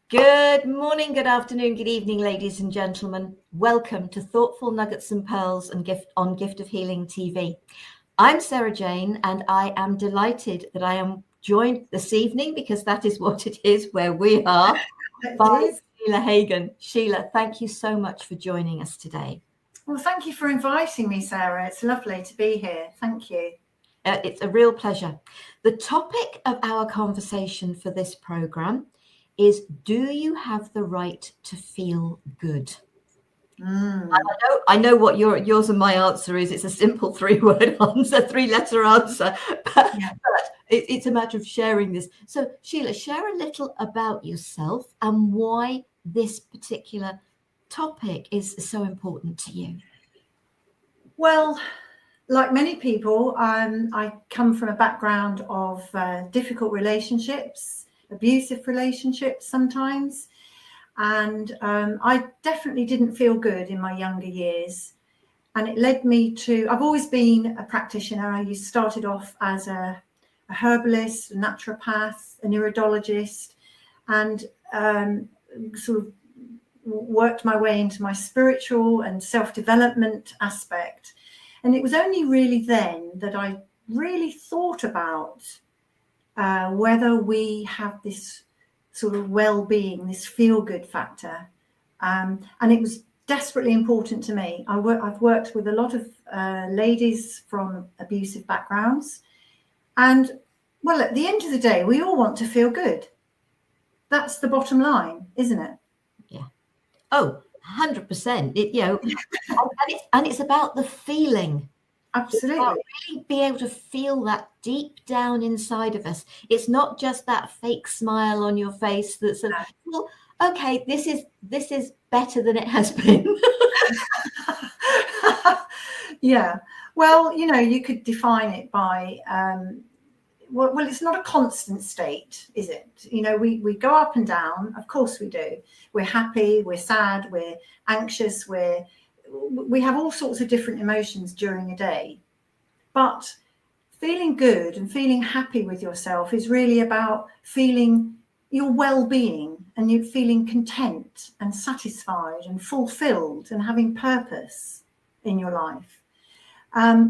Good morning, good afternoon, good evening, ladies and gentlemen. Welcome to Thoughtful Nuggets and Pearls and Gift of Healing TV. I'm Sara Jane, and I am delighted that I am joined this evening, because that is what it is, where we are, by Sheela Hagan. Sheela, thank you so much for joining us today. Well, thank you for inviting me, Sarah. It's lovely to be here. Thank you. It's a real pleasure. The topic of our conversation for this program is, do you have the right to feel good? I know what yours and my answer is. It's a simple three-word answer, three-letter answer, but it's a matter of sharing this. So, Sheela, share a little about yourself and why this particular topic is so important to you. Well, like many people, I come from a background of difficult relationships, abusive relationships sometimes. And I definitely didn't feel good in my younger years. And it led me to, I've always been a practitioner. I started off as a herbalist, a naturopath, an iridologist, and sort of worked my way into my spiritual and self-development aspect. And it was only really then that I really thought about whether we have this sort of well-being, this feel-good factor. And it was desperately important to me. I've worked with a lot of ladies from abusive backgrounds. And, well, at the end of the day, we all want to feel good. That's the bottom line, isn't it? Yeah. Oh, 100%. And it's about the feeling. Absolutely. Really be able to feel that deep down inside of us. It's not just that fake smile on your face that's well, okay, this is better than it has been. Yeah. Well, you could define it by well, it's not a constant state, is it? We go up and down. Of course we do. We're happy, we're sad, we're anxious, we have all sorts of different emotions during a day. But feeling good and feeling happy with yourself is really about feeling your well-being, and you feeling content and satisfied and fulfilled and having purpose in your life.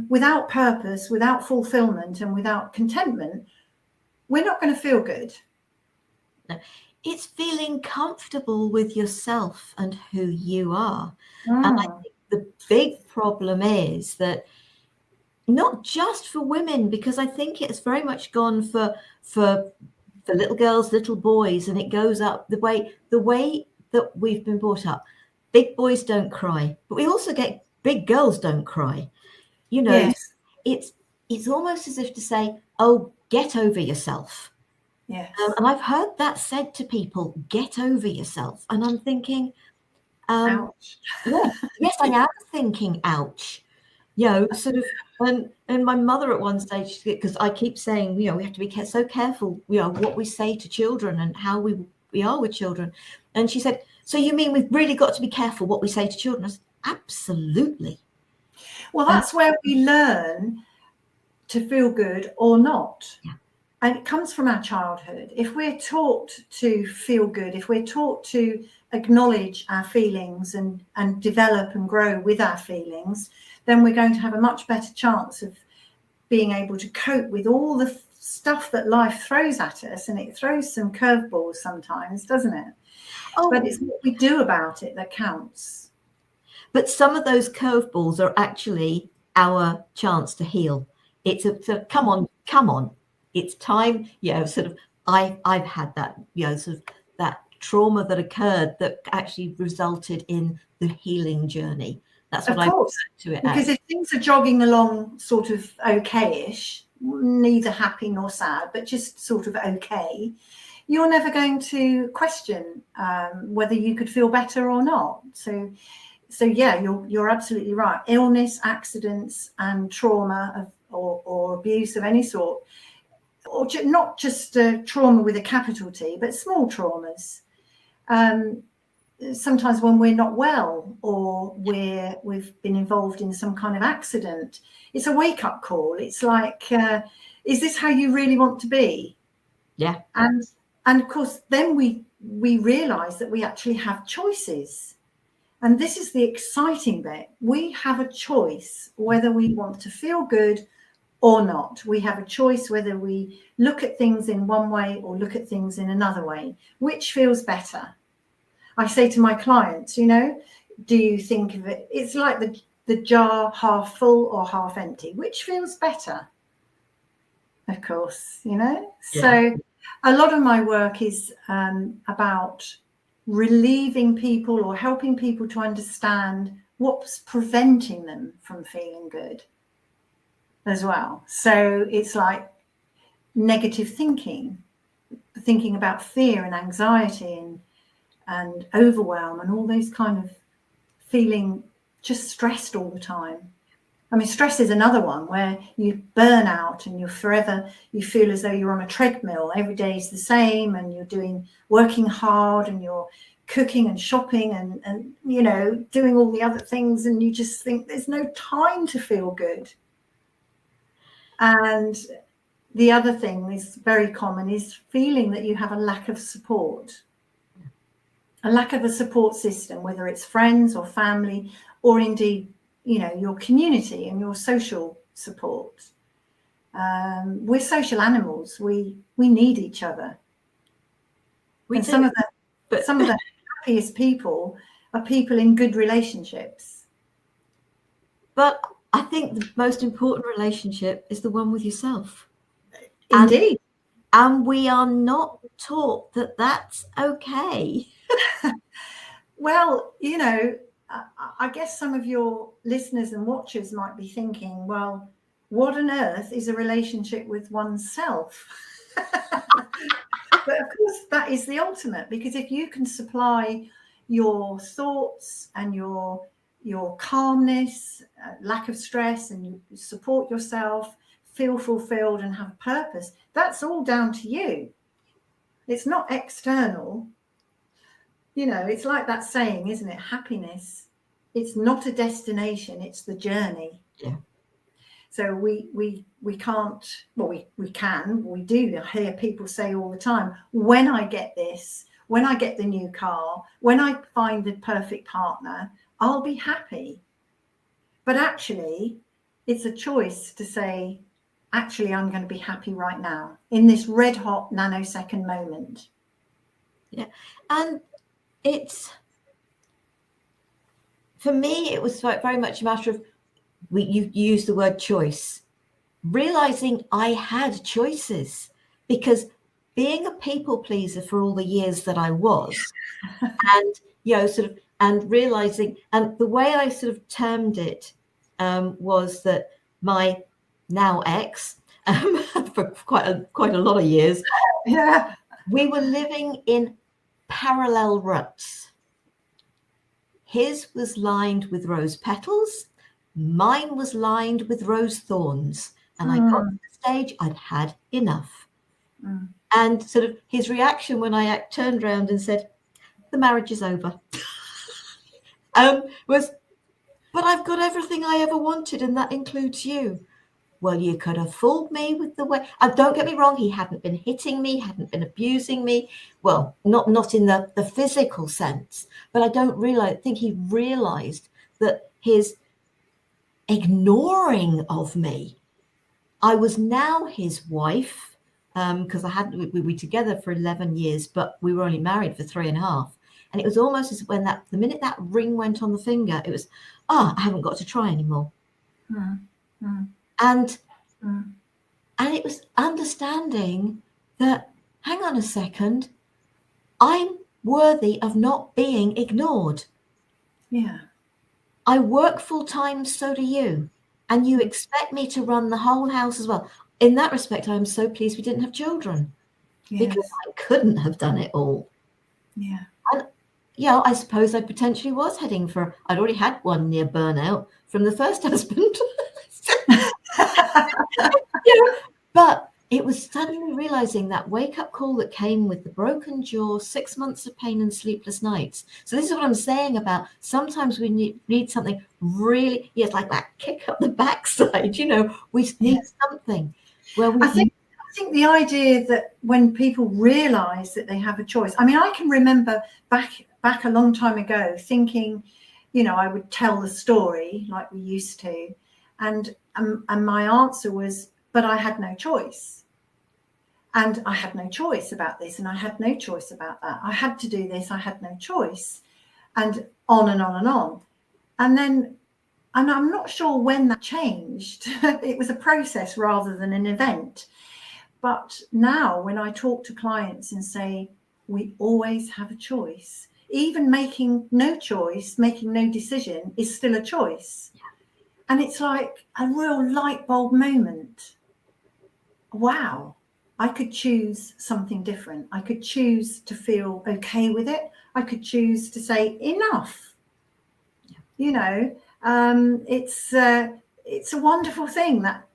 Without purpose, without fulfillment, and without contentment, we're not going to feel good. It's feeling comfortable with yourself and who you are. And I think the big problem is that, not just for women, because I think it's very much gone for little girls, little boys, and it goes up the way that we've been brought up. Big boys don't cry, but we also get big girls don't cry. Yes. It's almost as if to say, oh, get over yourself. Yes. And I've heard that said to people, get over yourself. And I'm thinking, ouch. Yes, I am thinking, ouch. Sort of, and my mother at one stage, because I keep saying, we have to be so careful, what we say to children and how we are with children. And she said, so you mean we've really got to be careful what we say to children? I said, absolutely. Well, that's where we learn to feel good or not. Yeah. And it comes from our childhood. If we're taught to feel good, if we're taught to acknowledge our feelings and develop and grow with our feelings, then we're going to have a much better chance of being able to cope with all the stuff that life throws at us. And it throws some curveballs sometimes, doesn't it? Oh. But it's what we do about it that counts. But some of those curveballs are actually our chance to heal. It's come on. It's time, sort of, I've had that, sort of that trauma that occurred that actually resulted in the healing journey. That's what I refer to it as. Because if things are jogging along sort of okay-ish, neither happy nor sad, but just sort of okay, you're never going to question whether you could feel better or not. So yeah, you're absolutely right. Illness, accidents, and trauma or abuse of any sort, or not just trauma with a capital T, but small traumas. Sometimes when we're not well, or we've been involved in some kind of accident, it's a wake-up call. It's like, is this how you really want to be? Yeah. And of course, then we we realize that we actually have choices. And this is the exciting bit. We have a choice whether we want to feel good or not. We have a choice whether we look at things in one way or look at things in another way. Which feels better? I say to my clients, you know, do you think of it? It's like the jar half full or half empty. Which feels better? Of course, you know. Yeah. So a lot of my work is about relieving people or helping people to understand what's preventing them from feeling good as well. So it's like negative thinking about fear and anxiety and overwhelm and all those kind of feeling just stressed all the time. I mean, stress is another one where you burn out and you feel as though you're on a treadmill. Every day is the same and you're working hard and you're cooking and shopping and you know, doing all the other things, and you just think there's no time to feel good. And the other thing is very common is feeling that you have a lack of support. A lack of a support system, whether it's friends or family or indeed, you know, your community and your social support. We're social animals. We need each other. Some of the happiest people are people in good relationships. But I think the most important relationship is the one with yourself. Indeed. And we are not taught that that's okay. Well, you know, I guess some of your listeners and watchers might be thinking, well, what on earth is a relationship with oneself? But of course, that is the ultimate, because if you can supply your thoughts and your calmness, lack of stress, and you support yourself, feel fulfilled and have purpose, that's all down to you. It's not external. You know, it's like that saying, isn't it? Happiness, it's not a destination, it's the journey. Yeah. So we can't, well, we do hear people say all the time, when I get this, when I get the new car, when I find the perfect partner, I'll be happy. But actually, it's a choice to say, actually, I'm going to be happy right now in this red hot nanosecond moment. Yeah. And it's, for me, it was very much a matter of, you used the word choice, realizing I had choices, because being a people pleaser for all the years that I was, and, you know, sort of, and realizing, and the way I sort of termed it was that my now ex, for quite a lot of years, yeah, we were living in parallel ruts. His was lined with rose petals, mine was lined with rose thorns, and I got to the stage I'd had enough. And sort of his reaction when I turned around and said, the marriage is over, was, but I've got everything I ever wanted, and that includes you. Well, you could have fooled me with the way, and don't get me wrong, he hadn't been hitting me, hadn't been abusing me. Well, not in the physical sense, but I think he realized that his ignoring of me, I was now his wife, because we were together for 11 years, but we were only married for 3.5. And it was almost as when the minute that ring went on the finger, it was, I haven't got to try anymore. And it was understanding that, hang on a second, I'm worthy of not being ignored. Yeah. I work full time, so do you. And you expect me to run the whole house as well. In that respect, I'm so pleased we didn't have children, because I couldn't have done it all. Yeah. And, yeah, I suppose I potentially was heading for, I'd already had one near burnout from the first husband. But it was suddenly realizing that wake-up call that came with the broken jaw, 6 months of pain and sleepless nights. So this is what I'm saying about, sometimes we need something really, like that kick up the backside, you know, we need something where we... I think think the idea that when people realize that they have a choice, I mean, I can remember back a long time ago thinking, you know, I would tell the story like we used to, and my answer was, but I had no choice. And I had no choice about this, and I had no choice about that. I had to do this, I had no choice, and on and on and on. And then, and I'm not sure when that changed. It was a process rather than an event. But now when I talk to clients and say, we always have a choice, even making no choice, making no decision is still a choice. And it's like a real light bulb moment. Wow, I could choose something different. I could choose to feel okay with it. I could choose to say enough. You know, it's a wonderful thing that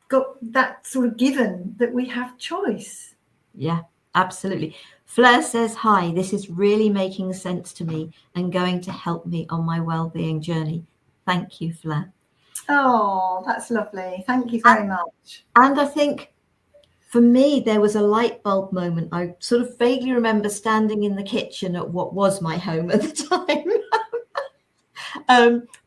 got that sort of given that we have choice. Yeah, absolutely. Fleur says, hi, this is really making sense to me and going to help me on my well-being journey. Thank you, Fleur. Oh, that's lovely. Thank you very much. And I think for me, there was a light bulb moment. I sort of vaguely remember standing in the kitchen at what was my home at the time.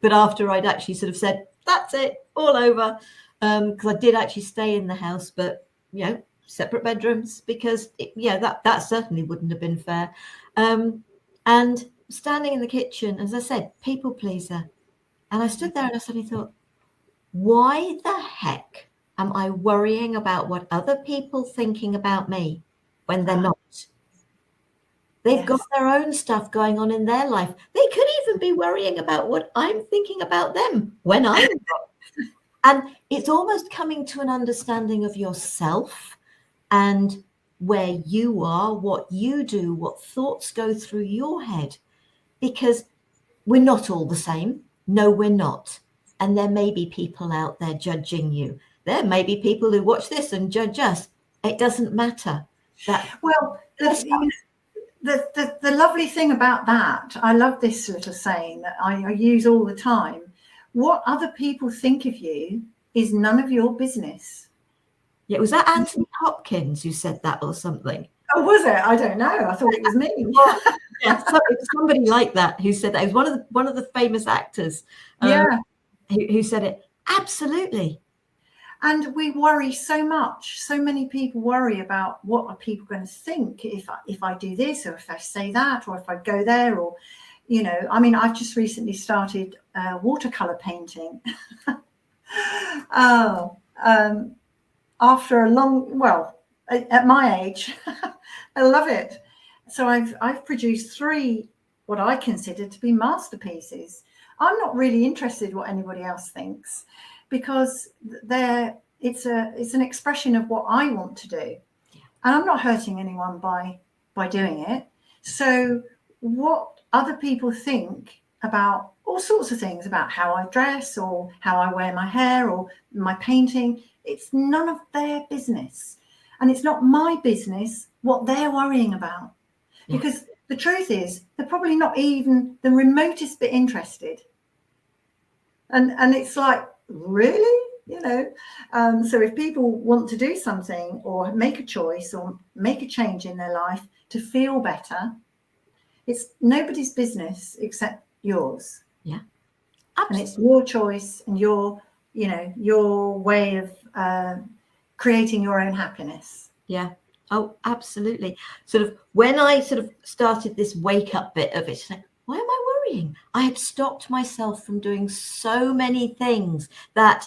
But after I'd actually sort of said, that's it, all over, because I did actually stay in the house, but, you know, separate bedrooms, because that certainly wouldn't have been fair. And standing in the kitchen, as I said, people pleaser. And I stood there and I suddenly thought, why the heck am I worrying about what other people thinking about me when they're not? They've got their own stuff going on in their life. They could even be worrying about what I'm thinking about them when I'm not. And it's almost coming to an understanding of yourself and where you are, what you do, what thoughts go through your head, because we're not all the same. No, we're not. And there may be people out there judging you. There may be people who watch this and judge us. It doesn't matter. Well, the lovely thing about that, I love this little saying that I use all the time. What other people think of you is none of your business. Yeah, was that Anthony Hopkins who said that or something? Oh, was it? I don't know. I thought it was me. Yeah, somebody like that who said that. It was one of the famous actors. Who said it. Absolutely. And we worry so much. So many people worry about what are people going to think if I do this, or if I say that, or if I go there, or, you know, I mean, I've just recently started watercolor painting. After a long, well, at my age, I love it. So I've produced 3 what I consider to be masterpieces. I'm not really interested what anybody else thinks, because it's an expression of what I want to do, and I'm not hurting anyone by doing it. So what other people think about all sorts of things, about how I dress or how I wear my hair or my painting, it's none of their business. And it's not my business what they're worrying about. Yeah. Because the truth is, they're probably not even the remotest bit interested. And it's like, really? You know? So if people want to do something or make a choice or make a change in their life to feel better, it's nobody's business except yours. Yeah. Absolutely. And it's your choice and your way of creating your own happiness. Yeah. Oh, absolutely. Sort of when I sort of started this wake up bit of it, like, why am I worrying? I had stopped myself from doing so many things that,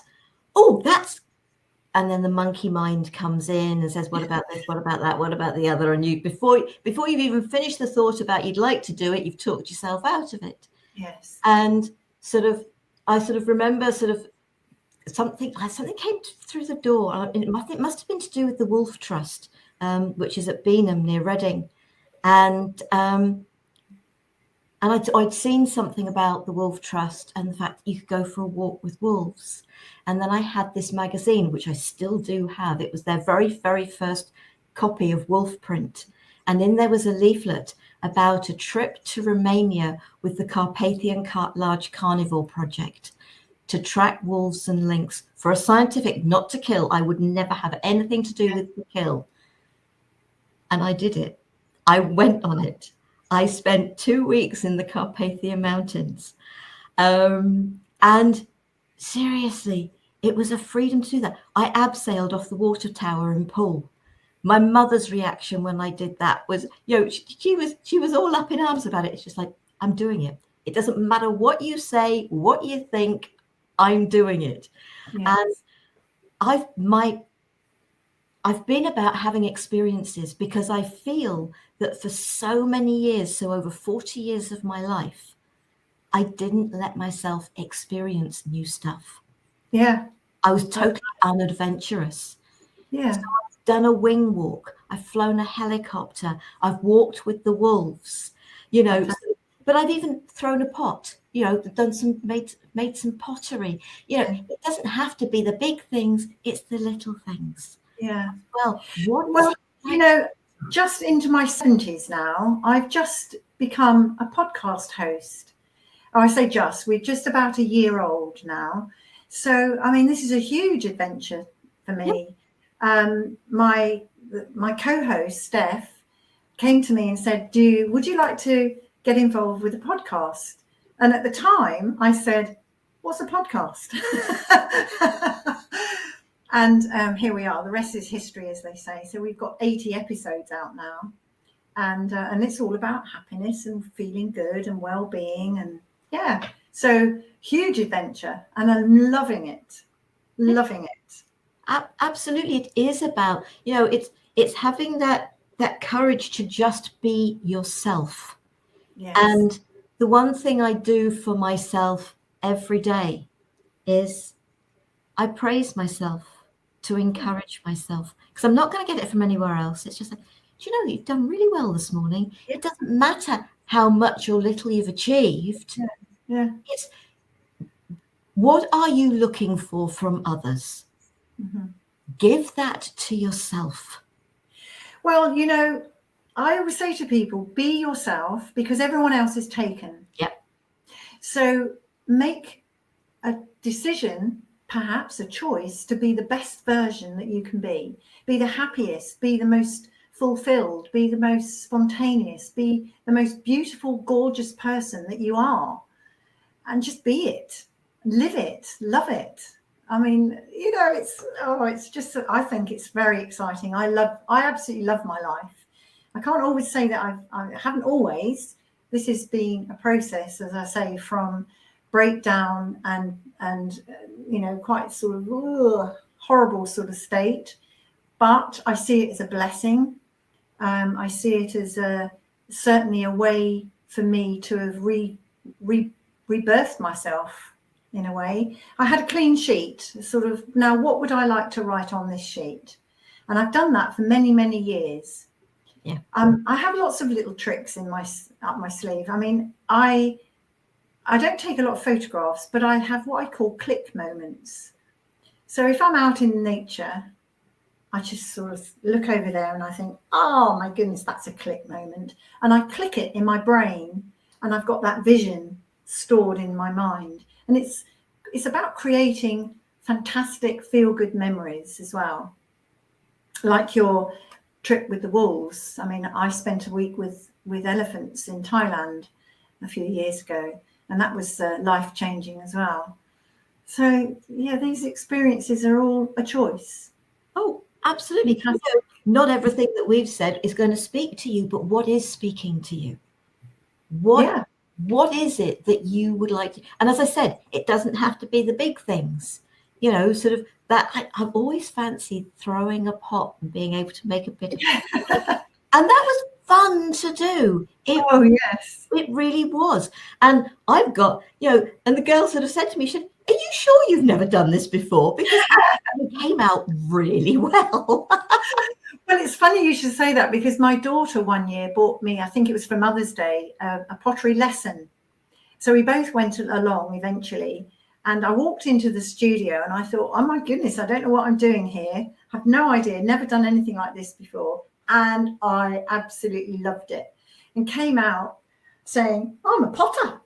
and then the monkey mind comes in and says, what about this? What about that? What about the other? And you, before you've even finished the thought about you'd like to do it, you've talked yourself out of it. Yes. And I remember something came through the door. It must have been to do with the Wolf Trust, which is at Beenham near Reading. And I'd seen something about the Wolf Trust and the fact that you could go for a walk with wolves. And then I had this magazine, which I still do have. It was their very, very first copy of Wolf Print. And in there was a leaflet about a trip to Romania with the Carpathian Large Carnivore Project to track wolves and lynx for a scientific, not to kill. I would never have anything to do with the kill. And I did it. I went on it. I spent 2 weeks in the Carpathian Mountains. And seriously, it was a freedom to do that. I abseiled off the water tower in Poole. My mother's reaction when I did that was, she was all up in arms about it. It's just like, I'm doing it. It doesn't matter what you say, what you think, I'm doing it. Yes. And I've been about having experiences, because I feel that for so many years, so over 40 years of my life, I didn't let myself experience new stuff. Yeah. I was totally unadventurous. Yeah. So I've done a wing walk. I've flown a helicopter. I've walked with the wolves, but I've even thrown a pot, made some pottery. It doesn't have to be the big things. It's the little things. Yeah. Well, just into my 70s now, I've just become a podcast host. Oh, I say we're just about a year old now. So, I mean, this is a huge adventure for me. My co-host, Steph, came to me and said, would you like to get involved with a podcast? And at the time I said, what's a podcast? And here we are. The rest is history, as they say. So we've got 80 episodes out now. And it's all about happiness and feeling good and well-being. And so huge adventure. And I'm loving it. Loving it. Absolutely. It is about, it's having that courage to just be yourself. Yes. And the one thing I do for myself every day is I praise myself, to encourage myself, because I'm not going to get it from anywhere else. It's just like, you've done really well this morning. It doesn't matter how much or little you've achieved. Yeah. It's, what are you looking for from others? Mm-hmm. Give that to yourself. Well, I always say to people, be yourself, because everyone else is taken. Yep. So make a decision, perhaps a choice, to be the best version that you can be the happiest, be the most fulfilled, be the most spontaneous, be the most beautiful, gorgeous person that you are, and just be it, live it, love it. I mean, it's just, I think it's very exciting. I absolutely love my life. I can't always say that I haven't always. This has been a process, as I say, from breakdown and quite sort of horrible sort of state. But I see it as a blessing. I see it as certainly a way for me to have rebirthed myself. In a way, I had a clean sheet, sort of, now what would I like to write on this sheet? And I've done that for many, many years. Yeah. I have lots of little tricks up my sleeve. I mean, I don't take a lot of photographs, but I have what I call click moments. So if I'm out in nature, I just sort of look over there and I think, oh my goodness, that's a click moment. And I click it in my brain, and I've got that vision stored in my mind. And it's about creating fantastic feel-good memories as well. Like your trip with the wolves. I mean, I spent a week with elephants in Thailand a few years ago, and that was life-changing as well. So, these experiences are all a choice. Oh, absolutely. Not everything that we've said is going to speak to you, but what is speaking to you? What is it that you would like to? And as I said, it doesn't have to be the big things, sort of that. I've always fancied throwing a pot and being able to make a bit of and that was fun to do. Yes. It really was. And I've got, and the girl sort of said to me, she said, are you sure you've never done this before? Because it came out really well. Well, it's funny you should say that, because my daughter one year bought me, I think it was for Mother's Day, a pottery lesson. So we both went along eventually, and I walked into the studio and I thought, oh my goodness, I don't know what I'm doing here. I have no idea, never done anything like this before. And I absolutely loved it, and came out saying, I'm a potter.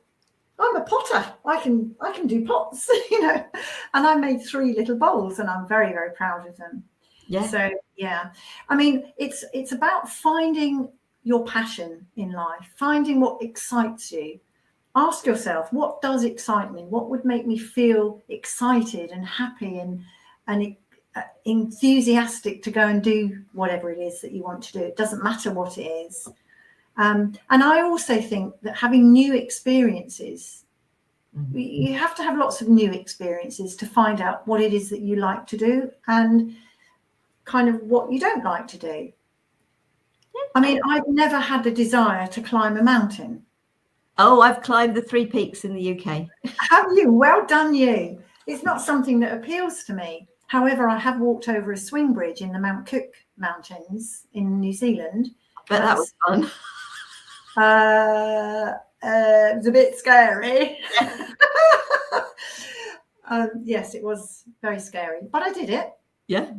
I'm a potter. I can do pots, you know. And I made 3 little bowls, and I'm very, very proud of them. Yeah. So yeah, I mean, it's about finding your passion in life, finding what excites you. Ask yourself, what does excite me? What would make me feel excited and happy and enthusiastic to go and do whatever it is that you want to do? It doesn't matter what it is. And I also think that having new experiences, you have to have lots of new experiences to find out what it is that you like to do and kind of what you don't like to do. I mean, I've never had the desire to climb a mountain. Oh, I've climbed the 3 peaks in the UK. Have you? Well done, you. It's not something that appeals to me. However, I have walked over a swing bridge in the Mount Cook Mountains in New Zealand. But that was fun. It was a bit scary. Yes, it was very scary, but I did it. Yeah.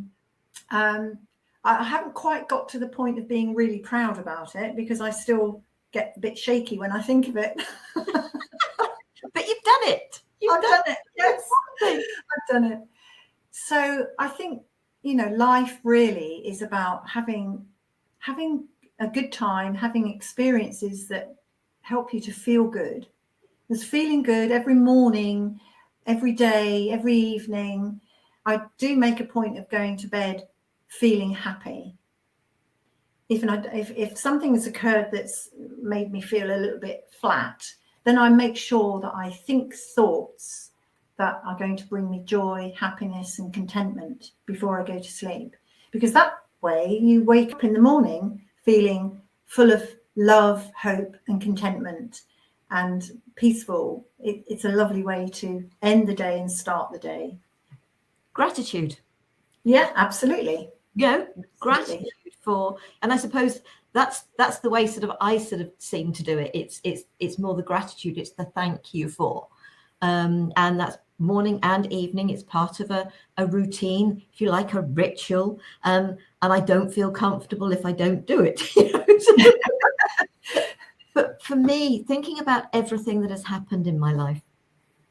I haven't quite got to the point of being really proud about it because I still get a bit shaky when I think of it. But you've done it. I've done it. Yes, I've done it. So I think, you know, life really is about having a good time, having experiences that help you to feel good. There's feeling good every morning, every day, every evening. I do make a point of going to bed feeling happy. If something has occurred that's made me feel a little bit flat, then I make sure that I think thoughts that are going to bring me joy, happiness, and contentment before I go to sleep. Because that way you wake up in the morning feeling full of love, hope, and contentment and peaceful. It's a lovely way to end the day and start the day. Gratitude. Yeah, absolutely. Gratitude for, and I suppose that's the way I seem to do it. It's more the gratitude, it's the thank you for, and that's morning and evening. It's part of a routine, if you like, a ritual, and I don't feel comfortable if I don't do it. But for me, thinking about everything that has happened in my life,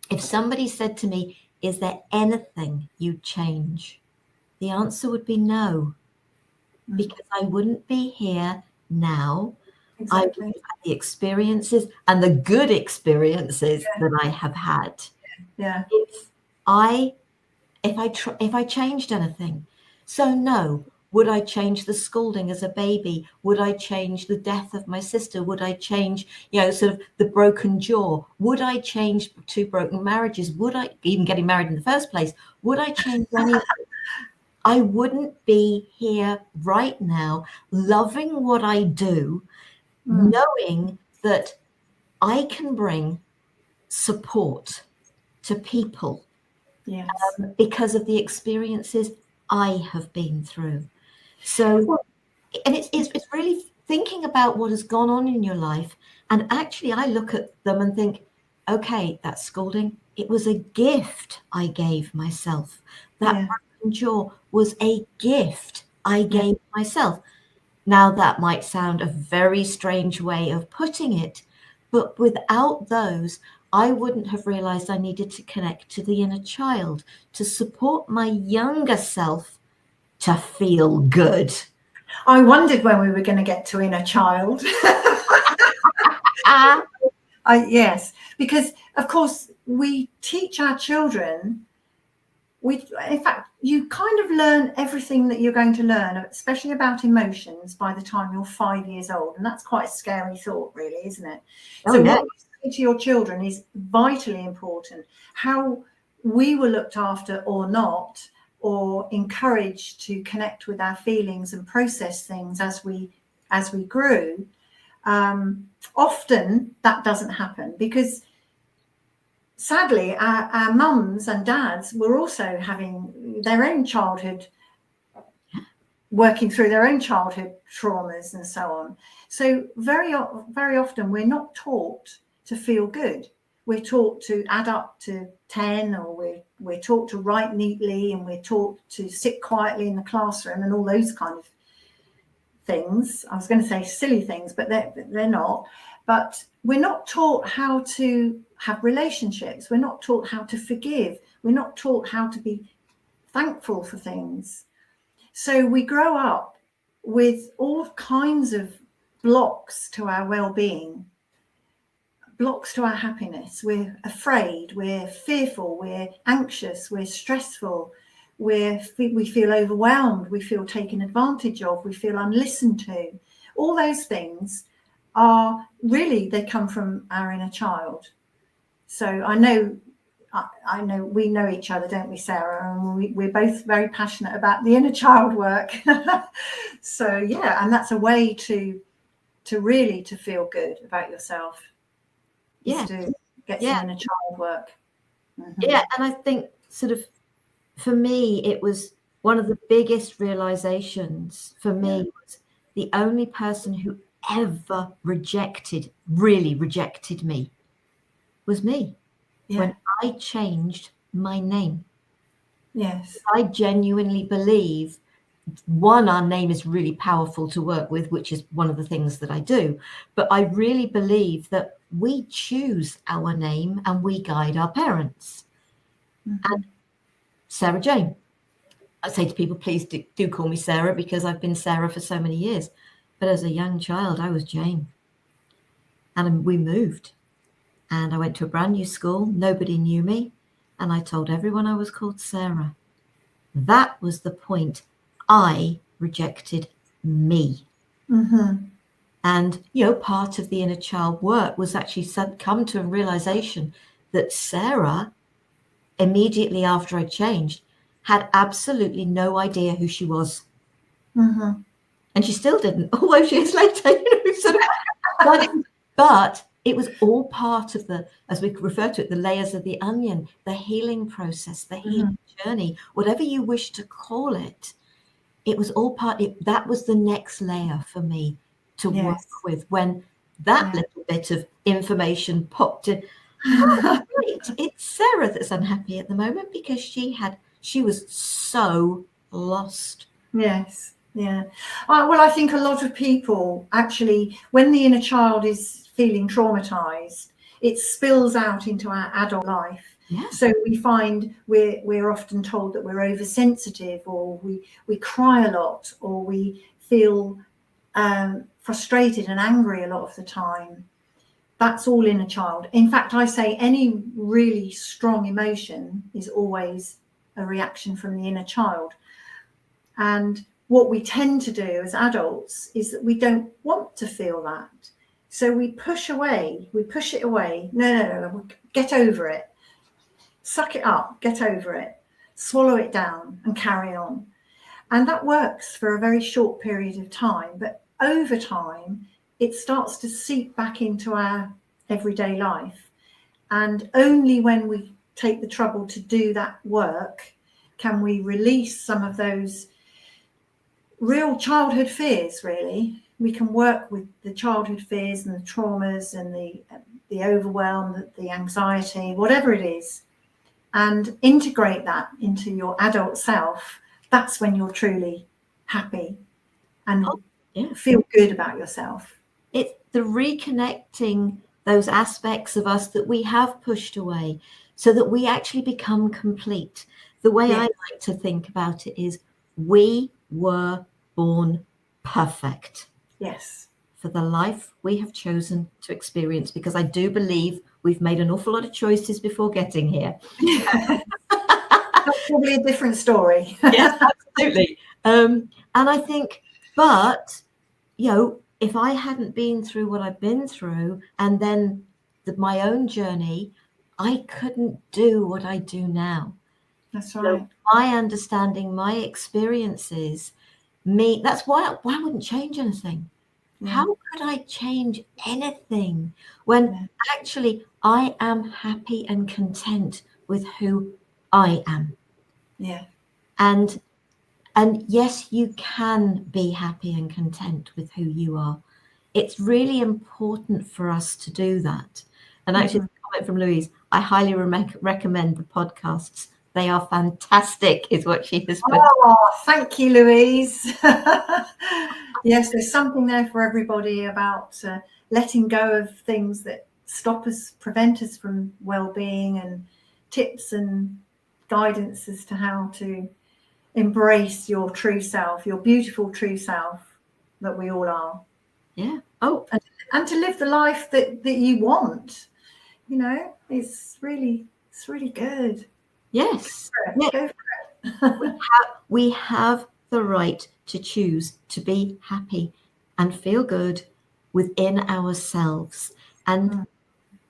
if somebody said to me, is there anything you'd change? The answer would be no, because I wouldn't be here now. Exactly. I would have had the experiences and the good experiences that I have had. Yeah. If I changed anything, so no. Would I change the scalding as a baby? Would I change the death of my sister? Would I change, sort of the broken jaw? Would I change 2 broken marriages? Would I even getting married in the first place? Would I change anything? I wouldn't be here right now loving what I do, knowing that I can bring support to people because of the experiences I have been through. So, and it's really thinking about what has gone on in your life. And actually, I look at them and think, okay, that scalding, it was a gift I gave myself. That broken jaw was a gift I gave myself. Now, that might sound a very strange way of putting it, but without those, I wouldn't have realized I needed to connect to the inner child to support my younger self to feel good. I wondered when we were going to get to inner child. Yes, because of course we teach our children. In fact, you kind of learn everything that you're going to learn, especially about emotions, by the time you're 5 years old, and that's quite a scary thought, really, isn't it? So what you say to your children is vitally important. How we were looked after or not, or encouraged to connect with our feelings and process things as we grew. Often that doesn't happen because sadly our mums and dads were also having their own childhood, working through their own childhood traumas and so on. So very often we're not taught to feel good. We're taught to add up to 10, or we're taught to write neatly, and we're taught to sit quietly in the classroom and all those kind of things. I was going to say silly things, but they're not. But we're not taught how to have relationships. We're not taught how to forgive. We're not taught how to be thankful for things. So we grow up with all kinds of blocks to our well-being, blocks to our happiness. We're afraid, we're fearful, we're anxious, we're stressful, we feel overwhelmed, we feel taken advantage of, we feel unlistened to. All those things are really, they come from our inner child. So I know we know each other, don't we, Sarah? And we're both very passionate about the inner child work. So yeah, and that's a way to really to feel good about yourself. Yeah, to get some inner child work. Mm-hmm. Yeah, and I think sort of for me, it was one of the biggest realizations for me was the only person who ever really rejected me was me. When I changed my name. Yes. I genuinely believe, one, our name is really powerful to work with, which is one of the things that I do. But I really believe that we choose our name and we guide our parents. Mm-hmm. And Sara Jane. I say to people, please do call me Sarah, because I've been Sarah for so many years. But as a young child, I was Jane. And we moved. And I went to a brand new school. Nobody knew me. And I told everyone I was called Sarah. That was the point. I rejected me. Mm-hmm. And, part of the inner child work was actually come to a realization that Sarah, immediately after I changed, had absolutely no idea who she was. Mm-hmm. And she still didn't, all those years later, but it was all part of the, as we refer to it, the layers of the onion, the healing process, the healing journey, whatever you wish to call it. It was all that was the next layer for me to work with, when that little bit of information popped in. Oh, great. It's Sarah that's unhappy at the moment because she was so lost. Yes. Yeah. Well, I think a lot of people actually, when the inner child is feeling traumatized, it spills out into our adult life. Yeah. So we find we're often told that we're oversensitive, or we cry a lot, or we feel frustrated and angry a lot of the time. That's all inner child. In fact, I say any really strong emotion is always a reaction from the inner child. And what we tend to do as adults is that we don't want to feel that. So we push it away. No, get over it. Suck it up, get over it, swallow it down and carry on. And that works for a very short period of time. But over time, it starts to seep back into our everyday life. And only when we take the trouble to do that work can we release some of those real childhood fears. Really, we can work with the childhood fears and the traumas and the overwhelm, the anxiety, whatever it is, and integrate that into your adult self. That's when you're truly happy and feel good about yourself. It's the reconnecting those aspects of us that we have pushed away, so that we actually become complete. The way I like to think about it is, we were born perfect. Yes. For the life we have chosen to experience, because I do believe we've made an awful lot of choices before getting here. That's probably a different story. Yes, absolutely. And I think, but, if I hadn't been through what I've been through, and then my own journey, I couldn't do what I do now. That's right. So my understanding, my experiences, that's why I wouldn't change anything. Yeah. How could I change anything when actually I am happy and content with who I am? Yeah. And yes, you can be happy and content with who you are. It's really important for us to do that. And actually, the comment from Louise, I highly recommend the podcasts. They are fantastic, is what she has put. Oh, thank you, Louise. Yes, there's something there for everybody about letting go of things that stop us, prevent us from well-being, and tips and guidance as to how to embrace your true self, your beautiful true self that we all are. Yeah. Oh, and to live the life that you want. You know, it's really good. yes. Go Yeah. for it. We have the right to choose to be happy and feel good within ourselves. And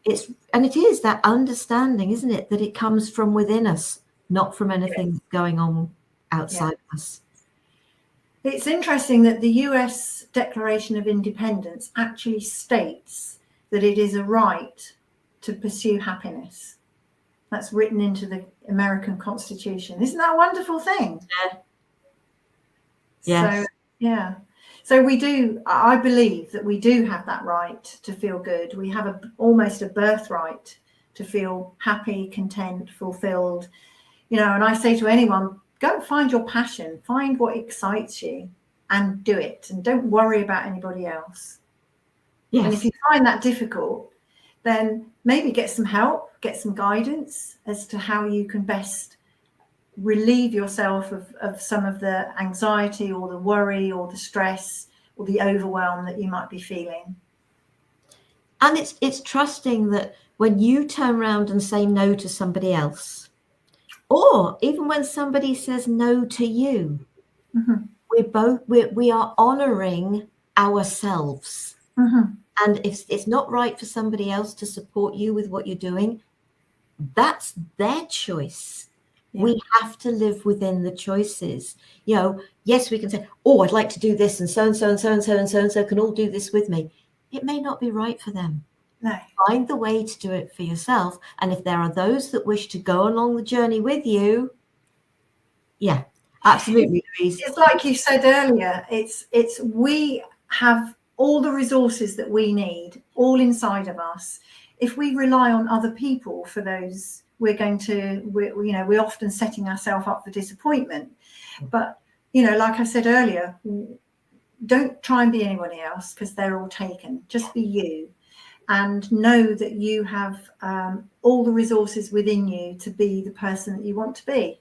it is that understanding, isn't it, that it comes from within us, not from anything that's going on outside us. It's interesting that the US Declaration of Independence actually states that it is a right to pursue happiness. That's written into the American Constitution. Isn't that a wonderful thing? Yeah. Yes. So, yeah. So we do, I believe that we do have that right to feel good. We have almost a birthright to feel happy, content, fulfilled. You know, and I say to anyone, go and find your passion, find what excites you and do it. And don't worry about anybody else. Yes. And if you find that difficult, then maybe get some help, get some guidance as to how you can best relieve yourself of some of the anxiety or the worry or the stress or the overwhelm that you might be feeling. And it's trusting that when you turn around and say no to somebody else, or even when somebody says no to you, we are honoring ourselves. And if it's not right for somebody else to support you with what you're doing, that's their choice. We have to live within the choices. You know, yes, we can say, oh, I'd like to do this, and so and so and so and so and so and so can all do this with me. It may not be right for them. No. Find the way to do it for yourself. And if there are those that wish to go along the journey with you, yeah, absolutely, Louise. It's like you said earlier, it's we have all the resources that we need all inside of us. If we rely on other people for those, we're often setting ourselves up for disappointment. But, you know, like I said earlier, don't try and be anybody else because they're all taken. Just be you, and know that you have all the resources within you to be the person that you want to be.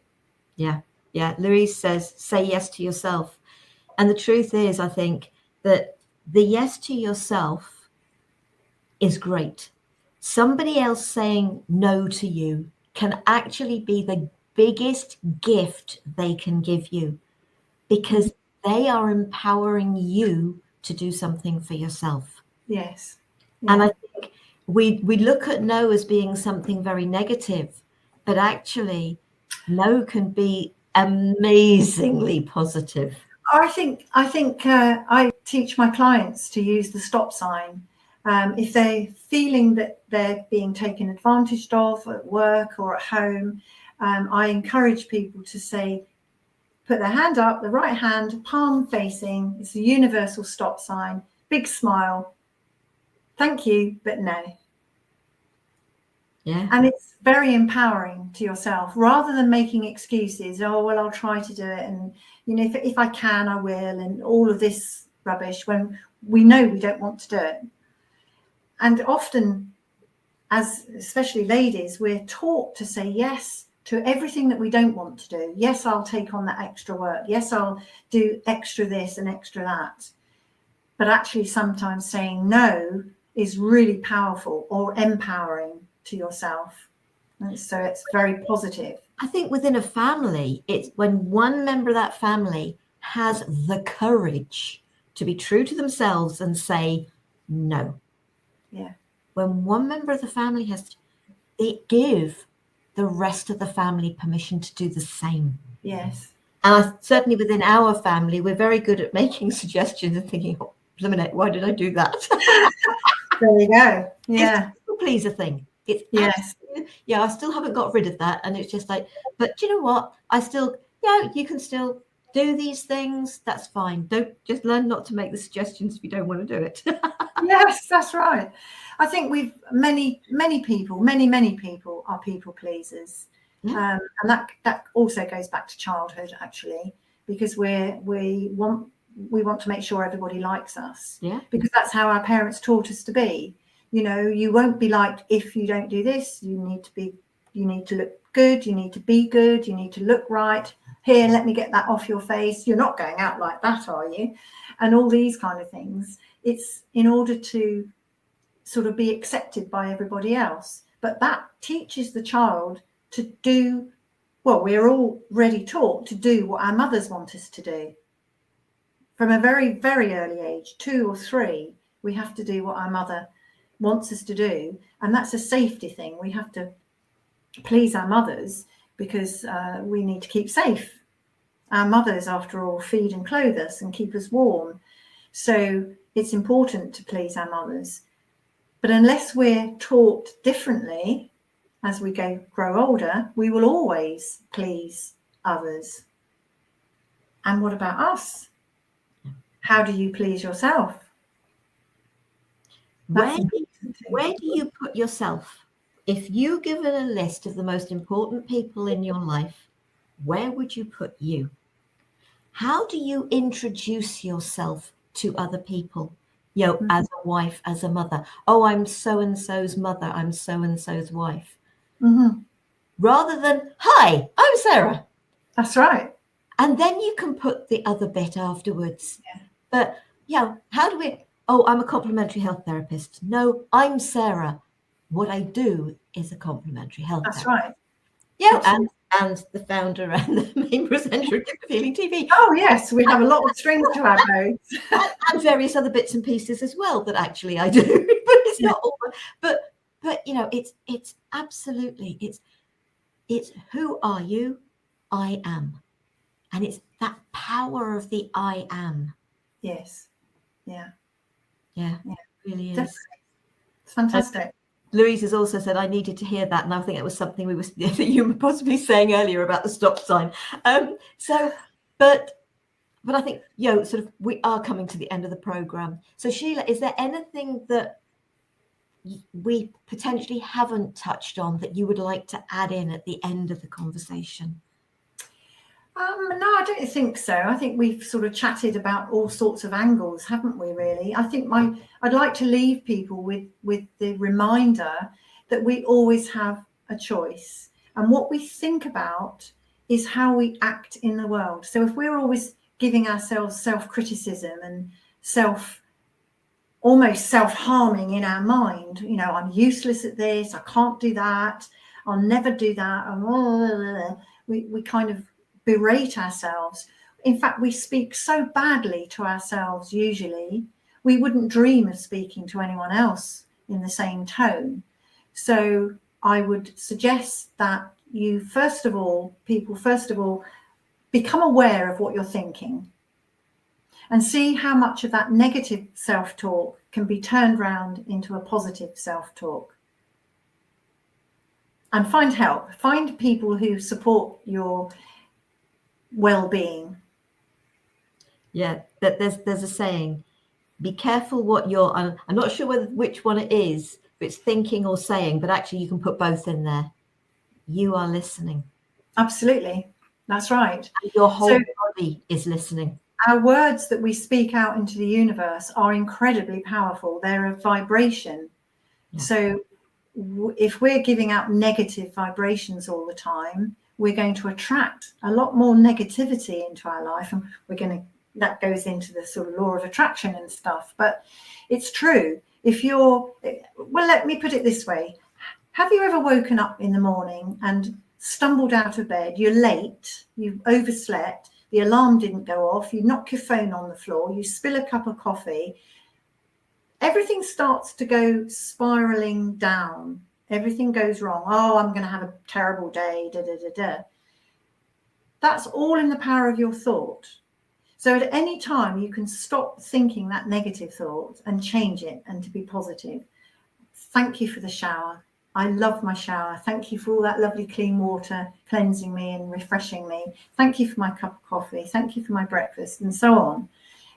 Yeah. Yeah. Louise says, say yes to yourself. And the truth is, I think that the yes to yourself is great. Somebody else saying no to you can actually be the biggest gift they can give you, because they are empowering you to do something for yourself. Yes. Yeah. And I think we look at no as being something very negative, but actually no can be amazingly positive. I think I teach my clients to use the stop sign. If they're feeling that they're being taken advantage of at work or at home, I encourage people to say, put their hand up, the right hand, palm facing. It's a universal stop sign, big smile. Thank you, but no. Yeah. And it's very empowering to yourself, rather than making excuses. Oh, well, I'll try to do it. And, you know, if I can, I will. And all of this rubbish when we know we don't want to do it. And often, especially ladies, we're taught to say yes to everything that we don't want to do. Yes, I'll take on that extra work. Yes, I'll do extra this and extra that. But actually, sometimes saying no is really powerful or empowering to yourself. And so it's very positive. I think within a family, it's when one member of that family has the courage to be true to themselves and say no. Yeah. When one member of the family has, it give the rest of the family permission to do the same. Yes. And certainly within our family, we're very good at making suggestions and thinking, oh, a minute, why did I do that? There you go. Yeah. It's a people pleaser thing. It's yes. Yeah, I still haven't got rid of that. And it's just like, but do you know what? You can still do these things. That's fine. Don't just learn not to make the suggestions if you don't want to do it. Yes, that's right. I think many people are people pleasers. And that also goes back to childhood, actually, because we want we want to make sure everybody likes us. Yeah. Because that's how our parents taught us to be. You know, you won't be liked if you don't do this. You need to look good, you need to be good, you need to look right. Here, let me get that off your face. You're not going out like that, are you? And all these kind of things. It's in order to sort of be accepted by everybody else. But that teaches the child to do, well, we're already taught to do what our mothers want us to do. From a very, very early age, 2 or 3, we have to do what our mother wants us to do. And that's a safety thing. We have to please our mothers because we need to keep safe. Our mothers, after all, feed and clothe us and keep us warm. So it's important to please our mothers. But unless we're taught differently as we grow older, we will always please others. And what about us? How do you please yourself? Where do you put yourself? If you given a list of the most important people in your life, where would you put you? How do you introduce yourself to other people? You know, as a wife, as a mother. Oh, I'm so-and-so's mother. I'm so-and-so's wife. Mm-hmm. Rather than, hi, I'm Sarah. That's right. And then you can put the other bit afterwards. Yeah. But, yeah, how do we, oh, I'm a complementary health therapist. No, I'm Sarah. What I do is a complementary health That's therapist. right. Yeah, and the founder and the main presenter of Different Feeling TV. Oh, yes, we have a lot of strings to our bows. and various other bits and pieces as well that actually I do. But it's not all. But you know, it's absolutely, it's who are you? I am. And it's that power of the I am. Yes. Yeah. Yeah, it really is. Definitely. It's fantastic. Louise has also said I needed to hear that, and I think it was something that you were possibly saying earlier about the stop sign. But I think, you know, sort of we are coming to the end of the program. So Sheela, is there anything that we potentially haven't touched on that you would like to add in at the end of the conversation? No, I don't think so. I think we've sort of chatted about all sorts of angles, haven't we, really? I think I'd like to leave people with the reminder that we always have a choice. And what we think about is how we act in the world. So if we're always giving ourselves self-criticism and almost self-harming in our mind, you know, I'm useless at this, I can't do that, I'll never do that. We kind of berate ourselves. In fact, we speak so badly to ourselves usually, we wouldn't dream of speaking to anyone else in the same tone. So I would suggest that you first of all, become aware of what you're thinking and see how much of that negative self-talk can be turned around into a positive self-talk. And find help. Find people who support your well-being. Yeah, there's a saying, be careful what you're, I'm not sure which one it is, if it's thinking or saying, but actually you can put both in there. You are listening. Absolutely. That's right. And your whole body is listening. Our words that we speak out into the universe are incredibly powerful. They're a vibration. Yeah. So if we're giving out negative vibrations all the time, we're going to attract a lot more negativity into our life, and that goes into the sort of law of attraction and stuff. But it's true. Let me put it this way. Have you ever woken up in the morning and stumbled out of bed? You're late, you've overslept, the alarm didn't go off, you knock your phone on the floor, you spill a cup of coffee, everything starts to go spiraling down. Everything goes wrong. Oh, I'm going to have a terrible day. That's all in the power of your thought. So at any time you can stop thinking that negative thought and change it and to be positive. Thank you for the shower. I love my shower. Thank you for all that lovely clean water cleansing me and refreshing me. Thank you for my cup of coffee. Thank you for my breakfast, and so on.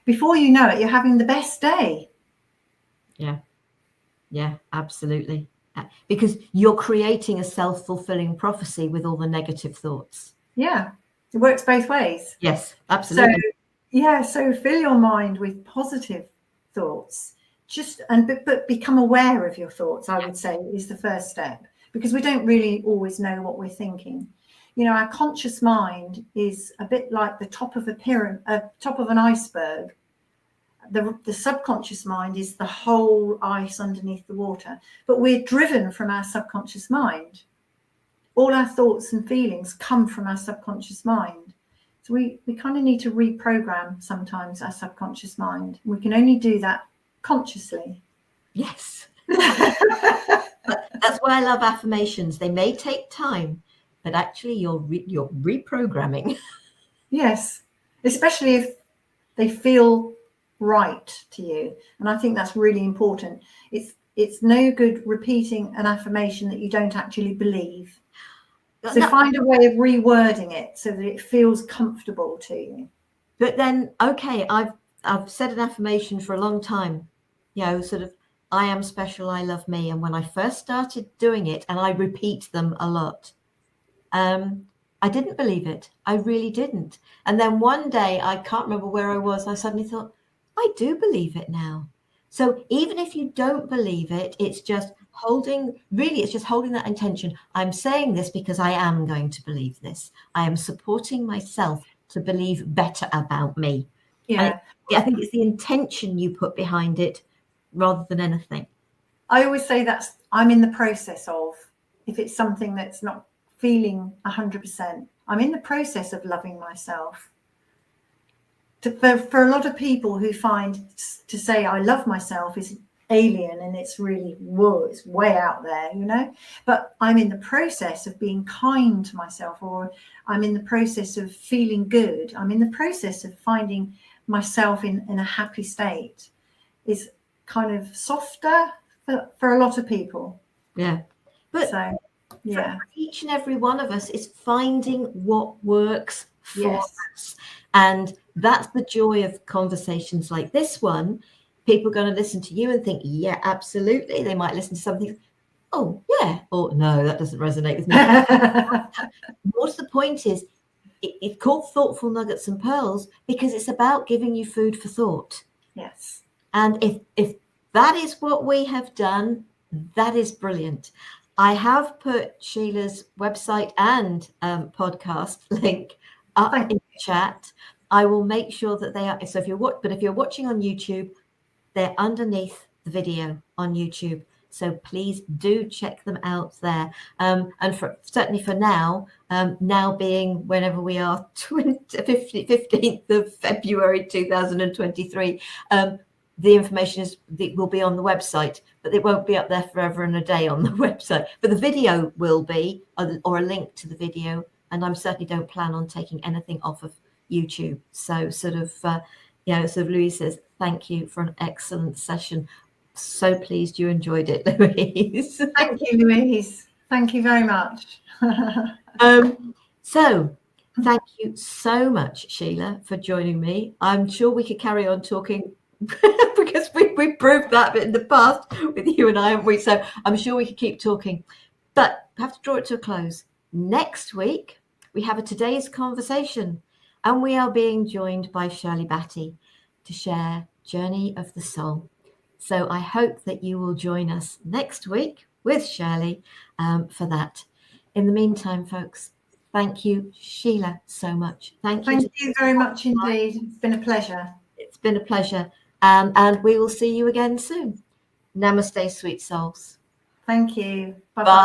Before you know it, you're having the best day. Yeah, absolutely. Because you're creating a self-fulfilling prophecy with all the negative thoughts. Yeah, it works both ways. Yes, absolutely. So Yeah, so fill your mind with positive thoughts. But become aware of your thoughts, I would say, is the first step, because we don't really always know what we're thinking. You know, our conscious mind is a bit like the top of a pyramid, top of an iceberg. The subconscious mind is the whole ice underneath the water, but we're driven from our subconscious mind. All our thoughts and feelings come from our subconscious mind. So we kind of need to reprogram sometimes our subconscious mind. We can only do that consciously. Yes. That's why I love affirmations. They may take time, but actually you're reprogramming. Yes, especially if they feel right to you. And I think that's really important. It's no good repeating an affirmation that you don't actually believe. So find a way of rewording it so that it feels comfortable to you. But then, okay, I've said an affirmation for a long time, you know, sort of, I am special, I love me. And when I first started doing it, and I repeat them a lot, I didn't believe it. I really didn't. And then one day, I can't remember where I was, I suddenly thought, I do believe it now. So even if you don't believe it, it's just holding that intention. I'm saying this because I am going to believe this. I am supporting myself to believe better about me. Yeah. I think it's the intention you put behind it rather than anything. I always say I'm in the process of, if it's something that's not feeling 100%, I'm in the process of loving myself. For a lot of people who find to say I love myself is alien and it's really, whoa, it's way out there, you know, but I'm in the process of being kind to myself, or I'm in the process of feeling good. I'm in the process of finding myself in a happy state. Is kind of softer for a lot of people. Yeah. But so, yeah, for each and every one of us is finding what works for us. And that's the joy of conversations like this one. People are going to listen to you and think, yeah, absolutely. They might listen to something, oh, yeah, or no, that doesn't resonate with me. What's the point is, it's called Thoughtful Nuggets and Pearls because it's about giving you food for thought. Yes. And if that is what we have done, that is brilliant. I have put Sheela's website and podcast link up in the chat. I will make sure that they are. So if you're watching on YouTube, they're underneath the video on YouTube. So please do check them out there. And certainly for now, now being whenever we are, 15th of February 2023, the information will be on the website, but it won't be up there forever and a day on the website. But the video will be, or a link to the video. And I certainly don't plan on taking anything off of YouTube. So sort of, Louise says, thank you for an excellent session. So pleased you enjoyed it, Louise. Thank you, Louise. Thank you very much. So thank you so much, Sheela, for joining me. I'm sure we could carry on talking because we proved that bit in the past with you and I, haven't we? So I'm sure we could keep talking, but I have to draw it to a close. Next week, we have a Today's Conversation, and we are being joined by Shirley Batty to share Journey of the Soul. So I hope that you will join us next week with Shirley for that. In the meantime, folks, thank you, Sheela, so much. Thank you very much indeed. It's been a pleasure. It's been a pleasure. And we will see you again soon. Namaste, sweet souls. Thank you. Bye-bye.